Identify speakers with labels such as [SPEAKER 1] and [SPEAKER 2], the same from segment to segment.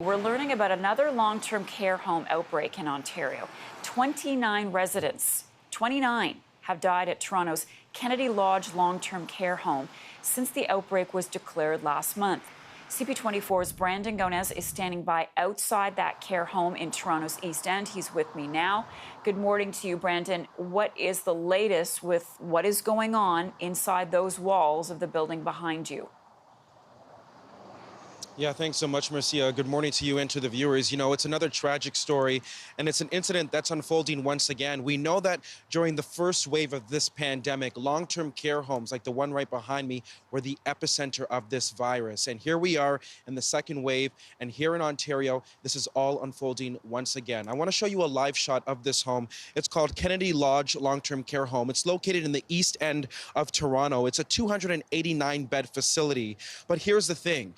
[SPEAKER 1] We're learning about another long-term care home outbreak in Ontario. 29 residents, 29, have died at Toronto's Kennedy Lodge long-term care home since the outbreak was declared last month. CP24's Brandon Gonez is standing by outside that care home in Toronto's East End. He's with me now. Good morning to you, Brandon. What is the latest with what is going on inside those walls of the building behind you?
[SPEAKER 2] Yeah, thanks so much, Marcia. Good morning to you and to the viewers. It's another tragic story, and it's an incident that's unfolding once again. We know that during the first wave of this pandemic, long-term care homes like the one right behind me were the epicenter of this virus. And here we are in the second wave, and here in Ontario, this is all unfolding once again. I want to show you a live shot of this home. It's called Kennedy Lodge Long-Term Care Home. It's located in the east end of Toronto. It's a 289-bed facility. But here's the thing.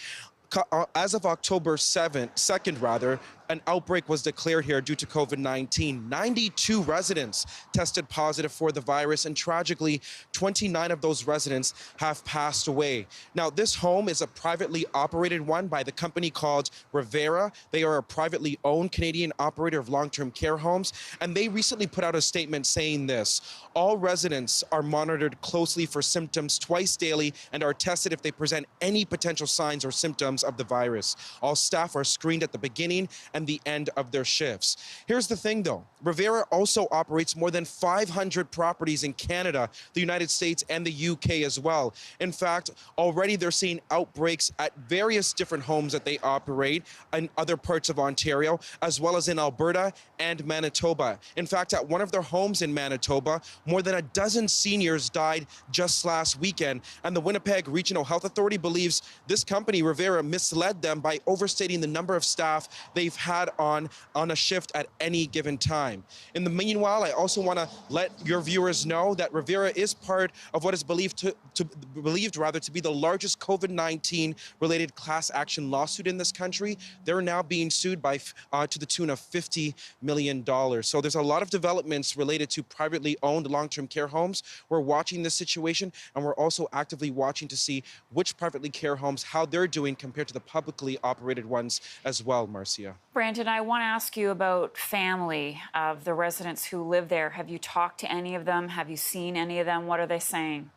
[SPEAKER 2] As of October 2nd, an outbreak was declared here due to COVID-19. 92 residents tested positive for the virus, and tragically, 29 of those residents have passed away. Now, this home is a privately operated one by the company called Revera. They are a privately owned Canadian operator of long-term care homes, and they recently put out a statement saying this: all residents are monitored closely for symptoms twice daily and are tested if they present any potential signs or symptoms of the virus. All staff are screened at the beginning and the end of their shifts. Here's the thing, though. Revera also operates more than 500 properties in Canada, the United States, and the UK as well. In fact, already they're seeing outbreaks at various different homes that they operate in other parts of Ontario, as well as in Alberta and Manitoba. In fact, at one of their homes in Manitoba, more than a dozen seniors died just last weekend, and the Winnipeg Regional Health Authority believes this company, Revera, misled them by overstating the number of staff they've had on a shift at any given time. In the meanwhile, I also want to let your viewers know that Revera is part of what is believed to be the largest COVID-19 related class action lawsuit in this country. They're now being sued by to the tune of $50 million. So there's a lot of developments related to privately owned long-term care homes. We're watching this situation, and we're also actively watching to see which privately care homes, how they're doing compared to the publicly operated ones as well, Marcia.
[SPEAKER 1] Brandon, I want to ask you about family of the residents who live there. Have you talked to any of them? Have you seen any of them? What are they saying?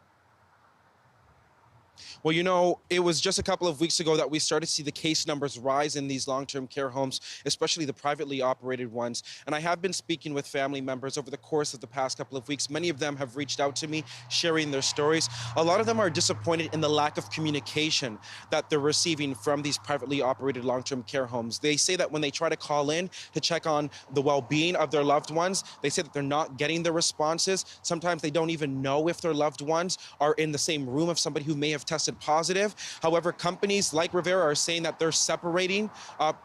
[SPEAKER 2] Well, it was just a couple of weeks ago that we started to see the case numbers rise in these long-term care homes, especially the privately operated ones. And I have been speaking with family members over the course of the past couple of weeks. Many of them have reached out to me, sharing their stories. A lot of them are disappointed in the lack of communication that they're receiving from these privately operated long-term care homes. They say that when they try to call in to check on the well-being of their loved ones, they say that they're not getting the responses. Sometimes they don't even know if their loved ones are in the same room of somebody who may have tested positive. However, companies like Revera are saying that they're separating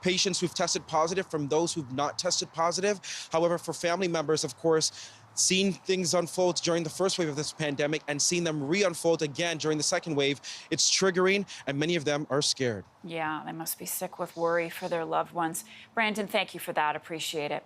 [SPEAKER 2] patients who've tested positive from those who've not tested positive. However, for family members, of course, seeing things unfold during the first wave of this pandemic and seeing them re-unfold again during the second wave, it's triggering, and many of them are scared.
[SPEAKER 1] Yeah, they must be sick with worry for their loved ones. Brandon, thank you for that. Appreciate it.